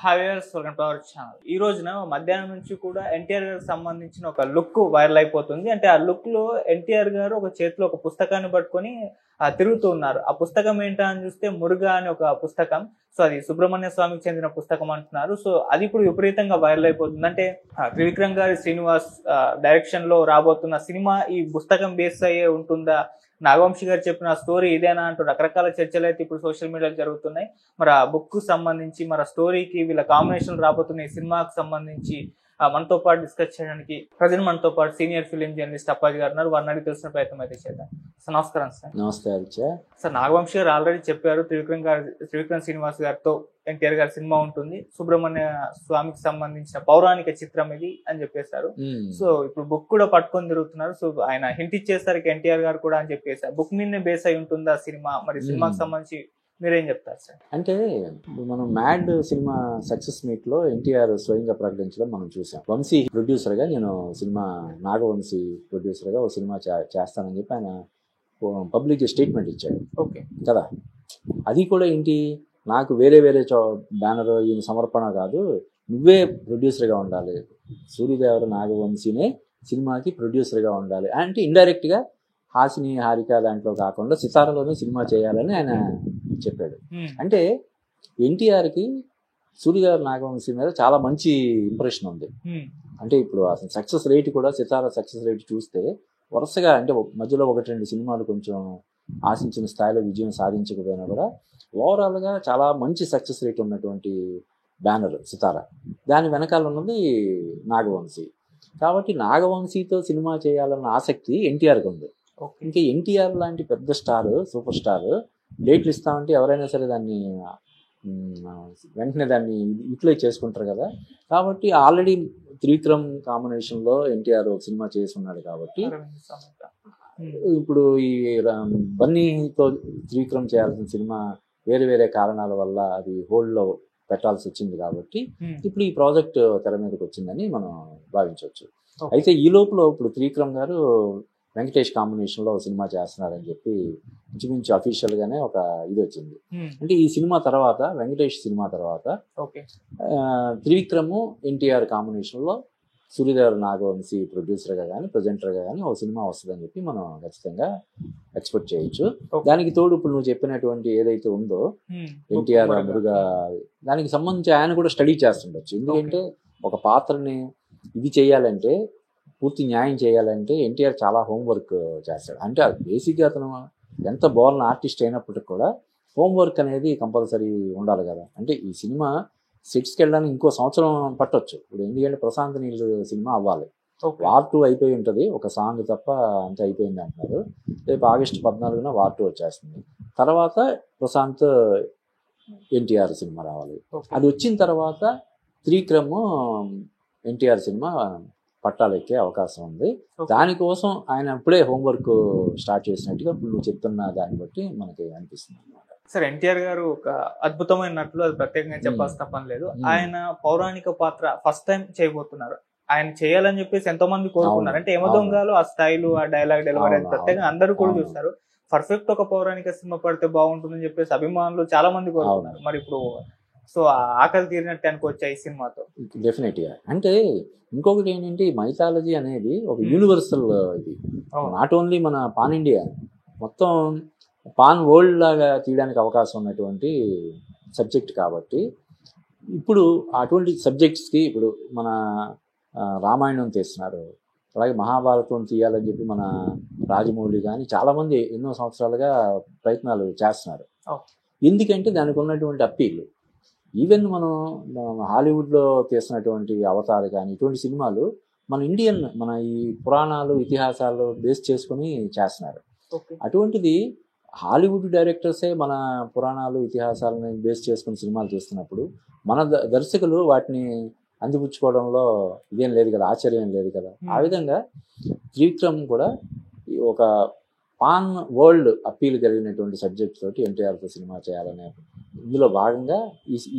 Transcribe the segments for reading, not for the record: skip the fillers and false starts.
హావియర్స్ welcome to our channel. ఈ రోజున మధ్యాహ్నం నుంచి కూడా ఎన్టీఆర్ గారికి సంబంధించిన ఒక లుక్ వైరల్ అయిపోతుంది. అంటే ఆ లుక్ లో ఎన్టీఆర్ గారు ఒక చేతిలో ఒక పుస్తకాన్ని పట్టుకొని తిరుగుతూ ఉన్నారు. ఆ పుస్తకం ఏంటా అని చూస్తే మురుగా అనే ఒక పుస్తకం. సో అది సుబ్రహ్మణ్య స్వామికి చెందిన పుస్తకం అంటున్నారు. సో అది ఇప్పుడు విపరీతంగా వైరల్ అయిపోతుంది. అంటే త్రివిక్రమ్ గారి శ్రీనివాస్ డైరెక్షన్ లో రాబోతున్న సినిమా ఈ పుస్తకం బేస్ అయ్యే ఉంటుందా, నాగవంశి గారు చెప్పిన స్టోరీ ఇదేనా అంటూ రకరకాల చర్చలు అయితే ఇప్పుడు సోషల్ మీడియాలో జరుగుతున్నాయి. మరి ఆ బుక్ కు సంబంధించి, మరి ఆ స్టోరీకి వీళ్ళ కాంబినేషన్ రాబోతున్న ఈ సినిమాకు సంబంధించి మనతో పాటు డిస్కస్ చేయడానికి ప్రజెంట్ మనతో పాటు సీనియర్ ఫిలిం జర్నలిస్ట్ అప్పాజీ గారు ఉన్నారు. వారిని అడిగి తెలిసిన ప్రయత్నం అయితే చేద్దాం. సార్ నమస్కారం. సార్ నమస్తే ఆదిత్య. సార్ నాగవంశి గారు ఆల్రెడీ చెప్పారు త్రివిక్రమ్ శ్రీనివాస్ గారితో ఎన్టీఆర్ గారి సినిమా ఉంటుంది, సుబ్రహ్మణ్య స్వామికి సంబంధించిన పౌరాణిక చిత్రం ఇది అని చెప్పేశారు. సో ఇప్పుడు బుక్ కూడా పట్టుకొని తిరుగుతున్నారు. సో ఆయన హింట్ ఇచ్చేసరికి ఎన్టీఆర్ గారు కూడా అని చెప్పేశారు. బుక్ మీదనే బేస్ అయి ఉంటుందా సినిమా? మరి సినిమాకి సంబంధించి మీరేం చెప్తారు సార్? అంటే మనం మ్యాడ్ సినిమా సక్సెస్ మీట్ లో ఎన్టీఆర్ స్వయంగా ప్రకటించడం మనం చూసాం. వంశీ ప్రొడ్యూసర్ గా నేను సినిమా, నాగవంశీ ప్రొడ్యూసర్ గా ఒక సినిమా చేస్తానని చెప్పి ఆయన పబ్లిక్ స్టేట్మెంట్ ఇచ్చాడు. ఓకే కదా, అది కూడా ఏంటి, నాకు వేరే బ్యానర్ ఈయన సమర్పణ కాదు, నువ్వే ప్రొడ్యూసర్ గా ఉండాలి, సూర్యదేవర నాగవంశీనే సినిమాకి ప్రొడ్యూసర్ గా ఉండాలి అంటే ఇండైరెక్ట్ గా హాసిని హారిక దాంట్లో కాకుండా సితారలోనే సినిమా చేయాలని ఆయన చెప్పాడు. అంటే ఎన్టీఆర్కి సూర్యదేవర నాగవంశీ మీద చాలా మంచి ఇంప్రెషన్ ఉంది. అంటే ఇప్పుడు అసలు సక్సెస్ రేట్ కూడా, సితార సక్సెస్ రేట్ చూస్తే వరుసగా, అంటే మధ్యలో 1-2 సినిమాలు కొంచెం ఆశించిన స్థాయిలో విజయం సాధించకపోయినా కూడా ఓవరాల్ గా చాలా మంచి సక్సెస్ రేట్ ఉన్నటువంటి బ్యానర్ సితార. దాని వెనకాల ఉన్నది నాగవంశీ. కాబట్టి నాగవంశీతో సినిమా చేయాలన్న ఆసక్తి ఎన్టీఆర్కి ఉంది. ఇంకా ఎన్టీఆర్ లాంటి పెద్ద స్టార్, సూపర్ స్టార్ డేట్లు ఇస్తామంటే ఎవరైనా సరే దాన్ని వెంటనే దాన్ని యూటిలైజ్ చేసుకుంటారు కదా. కాబట్టి ఆల్రెడీ త్రివిక్రమ్ కాంబినేషన్లో ఎన్టీఆర్ సినిమా చేసి ఉన్నాడు. కాబట్టి ఇప్పుడు ఈ బన్నీతో త్రివిక్రమ్ చేయాల్సిన సినిమా వేరే వేరే కారణాల వల్ల అది హోల్డ్లో పెట్టాల్సి వచ్చింది. కాబట్టి ఇప్పుడు ఈ ప్రాజెక్ట్ తెర మీదకి వచ్చిందని మనం భావించవచ్చు. అయితే ఈ లోపల ఇప్పుడు త్రివిక్రమ్ గారు వెంకటేష్ కాంబినేషన్లో సినిమా చేస్తున్నారని చెప్పి ఇంచుమించు అఫీషియల్ గానే ఒక ఇది వచ్చింది. అంటే ఈ సినిమా తర్వాత, వెంకటేష్ సినిమా తర్వాత త్రివిక్రమ్ ఎన్టీఆర్ కాంబినేషన్లో సూర్యదేవర నాగవంశీ ప్రొడ్యూసర్గా కానీ ప్రజెంటర్గా కానీ ఒక సినిమా వస్తుందని చెప్పి మనం ఖచ్చితంగా ఎక్స్పెక్ట్ చేయొచ్చు. దానికి తోడు ఇప్పుడు నువ్వు చెప్పినటువంటి ఏదైతే ఉందో ఎన్టీఆర్ మురుగా, దానికి సంబంధించి ఆయన కూడా స్టడీ చేస్తుండొచ్చు. ఎందుకంటే ఒక పాత్రని ఇది చేయాలంటే, పూర్తి న్యాయం చేయాలంటే ఎన్టీఆర్ చాలా హోంవర్క్ చేస్తాడు. అంటే బేసిక్గా అతను ఎంత బోర్న్ ఆర్టిస్ట్ అయినప్పటికి కూడా హోంవర్క్ అనేది కంపల్సరీ ఉండాలి కదా. అంటే ఈ సినిమా సెట్స్కి వెళ్ళడానికి ఇంకో సంవత్సరం పట్టొచ్చు. ఇప్పుడు ఎందుకంటే ప్రశాంత్ నీల్ సినిమా అవ్వాలి, వార్ 2 అయిపోయి ఉంటుంది, ఒక సాంగ్ తప్ప అంత అయిపోయింది అంటున్నారు. రేపు ఆగస్టు 14న వార్ 2 వచ్చేస్తుంది. తర్వాత ప్రశాంత్ ఎన్టీఆర్ సినిమా రావాలి. అది వచ్చిన తర్వాత త్రివిక్రమ్ ఎన్టీఆర్ సినిమా పట్టాలెక్కే అవకాశం ఉంది. దానికోసం ఆయన ఇప్పుడే హోంవర్క్ స్టార్ట్ చేసినట్టుగా ఇప్పుడు నువ్వు చెప్తున్న దాన్ని బట్టి మనకి అనిపిస్తుంది అనమాట. సార్ ఎన్టీఆర్ గారు ఒక అద్భుతమైన నటులు, అది ప్రత్యేకంగా చెప్పాల్సిన పని లేదు. ఆయన పౌరాణిక పాత్ర ఫస్ట్ టైం చేయబోతున్నారు. ఆయన చేయాలని చెప్పేసి ఎంతో మంది కోరుకున్నారు. అంటే యమదొంగలు ఆ స్టైల్, ఆ డైలాగ్ డెలివరీ ప్రత్యేకంగా అందరూ కూడా చూస్తారు. పర్ఫెక్ట్ ఒక పౌరాణిక సినిమా పడితే బాగుంటుందని చెప్పేసి అభిమానులు చాలా మంది కోరుకున్నారు. మరి ఇప్పుడు సో ఆకలి తీరినట్టు అనుకోవచ్చా ఈ సినిమాతో? డెఫినెట్గా. అంటే ఇంకొకటి ఏంటంటే, ఈ మైథాలజీ అనేది ఒక యూనివర్సల్ ఇది, నాట్ ఓన్లీ మన పాన్ ఇండియా, మొత్తం పాన్ వరల్డ్ లాగా తీయడానికి అవకాశం ఉన్నటువంటి సబ్జెక్ట్. కాబట్టి ఇప్పుడు అటువంటి సబ్జెక్ట్స్కి ఇప్పుడు మన రామాయణం తీస్తున్నారు, అలాగే మహాభారతం తీయాలని చెప్పి మన రాజమౌళి కానీ చాలామంది ఎన్నో సంవత్సరాలుగా ప్రయత్నాలు చేస్తున్నారు. ఎందుకంటే దానికి ఉన్నటువంటి అప్పీల్. ఈవెన్ మనం హాలీవుడ్లో తీస్తున్నటువంటి అవతార్ కానీ ఇటువంటి సినిమాలు మన ఈ పురాణాలు, ఇతిహాసాలు బేస్ చేసుకుని చేస్తున్నారు. అటువంటిది హాలీవుడ్ డైరెక్టర్సే మన పురాణాలు, ఇతిహాసాలను బేస్ చేసుకుని సినిమాలు తీస్తున్నప్పుడు మన దర్శకులు వాటిని అందిపుచ్చుకోవడంలో ఇదేం లేదు కదా, ఆశ్చర్యం లేదు కదా. ఆ విధంగా త్రివిక్రమ్ కూడా ఒక పాన్ వరల్డ్ అప్పీల్ కలిగినటువంటి సబ్జెక్ట్ తోటి ఎన్టీఆర్తో సినిమా చేయాలనే ఇందులో భాగంగా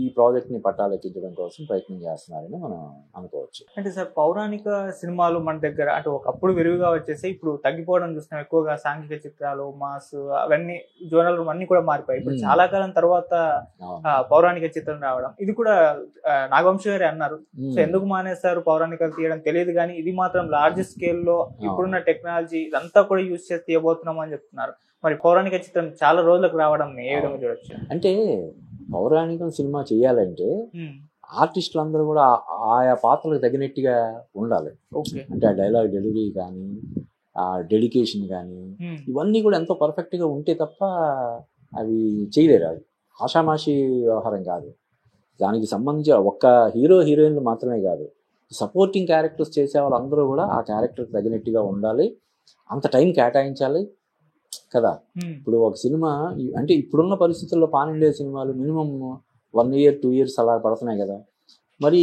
ఈ ప్రాజెక్ట్ని పట్టాలెక్కించడం కోసం ప్రయత్నం చేస్తున్నారని మనం అనుకోవచ్చు. అంటే సార్ పౌరాణిక సినిమాలు మన దగ్గర అంటే ఒకప్పుడు విరివిగా వచ్చేసి ఇప్పుడు తగ్గిపోవడం చూస్తున్నాం. ఎక్కువగా సాంఘిక చిత్రాలు, మాస్ అవన్నీ జోనల్ అన్ని కూడా మారిపోయాయి. ఇప్పుడు చాలా కాలం తర్వాత పౌరాణిక చిత్రం రావడం, ఇది కూడా నాగవంశి గారే అన్నారు. సో ఎందుకు మానేస్తారు పౌరాణికలు తీయడం తెలియదు, కానీ ఇది మాత్రం లార్జ్ స్కేల్ లో ఇప్పుడున్న టెక్నాలజీ ఇదంతా కూడా యూజ్ చేసి తీయబోతున్నాం అని చెప్తున్నారు. మరి పౌరాణిక చిత్రం చాలా రోజులకు రావడం ఏ విధంగా చూడొచ్చు? అంటే పౌరాణికం సినిమా చేయాలంటే ఆర్టిస్టులు అందరూ కూడా ఆయా పాత్రలకు తగినట్టుగా ఉండాలి. అంటే ఆ డైలాగ్ డెలివరీ కానీ, ఆ డెడికేషన్ కానీ, ఇవన్నీ కూడా ఎంతో పర్ఫెక్ట్గా ఉంటే తప్ప అవి చేయలేరు. అది ఆషామాషి వ్యవహారం కాదు. దానికి సంబంధించి ఒక్క హీరో హీరోయిన్లు మాత్రమే కాదు, సపోర్టింగ్ క్యారెక్టర్స్ చేసే వాళ్ళందరూ కూడా ఆ క్యారెక్టర్కి తగినట్టుగా ఉండాలి. అంత టైం కేటాయించాలి కదా. ఇప్పుడు ఒక సినిమా అంటే ఇప్పుడున్న పరిస్థితుల్లో పాన్ ఇండియా సినిమాలు మినిమం 1 year 2 years అలా పడుతున్నాయి కదా. మరి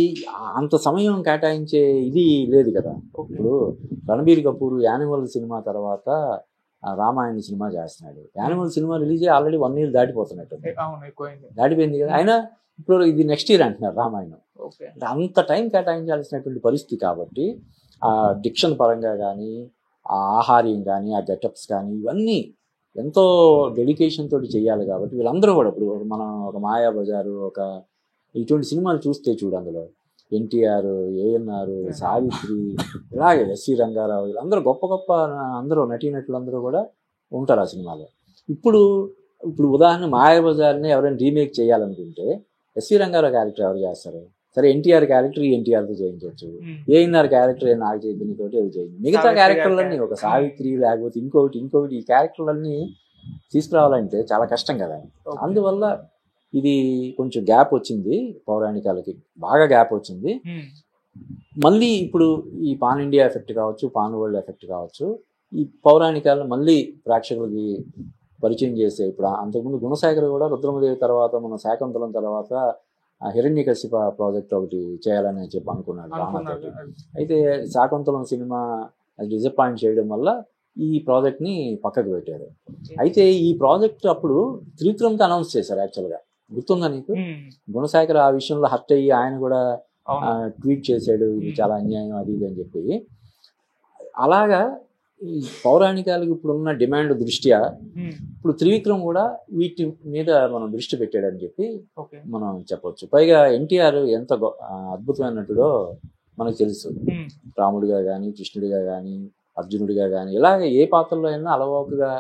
అంత సమయం కేటాయించే ఇది లేదు కదా. ఇప్పుడు రణబీర్ కపూర్ యానిమల్ సినిమా తర్వాత రామాయణ సినిమా చేస్తున్నాడు. Animal cinema release already 1 year దాటిపోతున్నట్టు, దాటిపోయింది కదా. అయినా ఇప్పుడు ఇది నెక్స్ట్ ఇయర్ అంటున్నారు రామాయణం. అంత టైం కేటాయించాల్సినటువంటి పరిస్థితి కాబట్టి ఆ డిక్షన్ పరంగా కానీ, ఆ ఆహార్యం కానీ, ఆ గెటప్స్ కానీ, ఇవన్నీ ఎంతో డెడికేషన్ తోటి చేయాలి. కాబట్టి వీళ్ళందరూ కూడా ఇప్పుడు మనం ఒక మాయాబజారు, ఒక ఇటువంటి సినిమాలు చూస్తే చూడు, అందులో ఎన్టీఆర్, ఏఎన్ఆర్, సావిత్రి, ఇలాగే ఎస్వి రంగారావు, వీళ్ళందరూ గొప్ప గొప్ప అందరూ నటీనటులందరూ కూడా ఉంటారు ఆ సినిమాలో. ఇప్పుడు ఉదాహరణ మాయాబజార్ని ఎవరైనా రీమేక్ చేయాలనుకుంటే ఎస్వి రంగారావు క్యారెక్టర్ ఎవరు చేస్తారు? సరే, ఎన్టీఆర్ క్యారెక్టర్ ఎన్టీఆర్తో చేయించవచ్చు, ఏఎన్ఆర్ క్యారెక్టర్ నాగ చైతన్య తోటి అది చేయించు. మిగతా క్యారెక్టర్లన్నీ ఒక సావిత్రి లేకపోతే ఇంకొకటి ఈ క్యారెక్టర్లన్నీ తీసుకురావాలంటే చాలా కష్టం కదా. అందువల్ల ఇది కొంచెం గ్యాప్ వచ్చింది, పౌరాణికాలకి బాగా గ్యాప్ వచ్చింది. మళ్ళీ ఇప్పుడు ఈ పాన్ ఇండియా ఎఫెక్ట్ కావచ్చు, పాన్ వరల్డ్ ఎఫెక్ట్ కావచ్చు, ఈ పౌరాణికాలను మళ్ళీ ప్రేక్షకులకి పరిచయం చేసే. ఇప్పుడు అంతకుముందు గుణశేఖర్ కూడా రుద్రమదేవి తర్వాత, మన శాకుంతలం తర్వాత హిరణ్యకశిప ప్రాజెక్ట్ ఒకటి చేయాలని చెప్పి అనుకున్నాడు రామాతోటి. అయితే శాకుంతలం సినిమా అది డిసప్పాయింట్ చేయడం వల్ల ఈ ప్రాజెక్ట్ని పక్కకు పెట్టారు. అయితే ఈ ప్రాజెక్ట్ అప్పుడు త్రివిక్రమ్కి అనౌన్స్ చేశారు. యాక్చువల్గా గుర్తుందా నీకు? గుణశేఖర్ ఆ విషయంలో హర్ట్ అయ్యి ఆయన కూడా ట్వీట్ చేశాడు, ఇది చాలా అన్యాయం అది ఇది అని చెప్పి. అలాగా ఈ పౌరాణికాలకు ఇప్పుడున్న డిమాండ్ దృష్ట్యా ఇప్పుడు త్రివిక్రమ్ కూడా వీటి మీద మనం దృష్టి పెట్టాడని చెప్పి మనం చెప్పొచ్చు. పైగా ఎన్టీఆర్ ఎంత అద్భుతమైన నటుడో మనకు తెలుసు. రాముడిగా కానీ, కృష్ణుడిగా కానీ, అర్జునుడిగా కానీ, ఇలాగే ఏ పాత్రలో అయినా అలవోకగా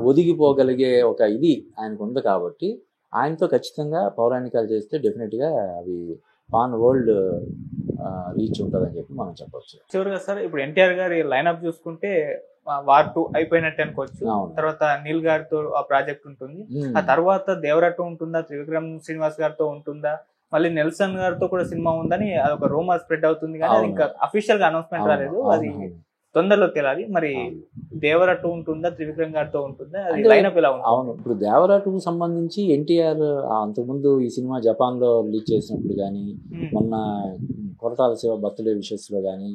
ఒదిగిపోగలిగే ఒక ఇది ఆయనకు ఉంది. కాబట్టి ఆయనతో ఖచ్చితంగా పౌరాణికాలు చేస్తే డెఫినెట్గా అవి పాన్ వరల్డ్ రీచ్ ఉంటుందని చెప్పి మనం చెప్పొచ్చు. చివరిగా సార్, ఇప్పుడు ఎన్టీఆర్ గారి లైన్అప్ చూసుకుంటే వార్ 2 అయిపోయినట్టు అనుకోవచ్చు. తర్వాత నీల్ గారితో ఆ ప్రాజెక్ట్ ఉంటుంది. ఆ తర్వాత దేవరా 2 ఉంటుందా, త్రివిక్రమ్ శ్రీనివాస్ గారితో ఉంటుందా, మళ్ళీ నెల్సన్ గారితో కూడా సినిమా ఉందని అదొక రూమర్ స్ప్రెడ్ అవుతుంది, కానీ అది ఇంకా అఫీషియల్ గా అనౌన్స్మెంట్ రాలేదు. అది తొందరలో తెలియాలి. మరి దేవరా 2 ఉంటుందా, త్రివిక్రమ్ గారితో ఉంటుందా, అది లైనప్ ఎలా ఉంటుంది? అవును, ఇప్పుడు దేవరా 2 సంబంధించి ఎన్టీఆర్ అంతకుముందు ఈ సినిమా జపాన్ లో రిలీజ్ చేసినప్పుడు కానీ, మొన్న కొరటాల శివ బర్త్డే విషెస్ లో కానీ,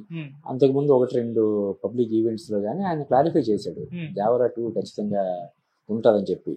అంతకుముందు 1-2 పబ్లిక్ ఈవెంట్స్ లో కానీ ఆయన క్లారిఫై చేశాడు దేవరా 2 ఖచ్చితంగా ఉంటుందని చెప్పి.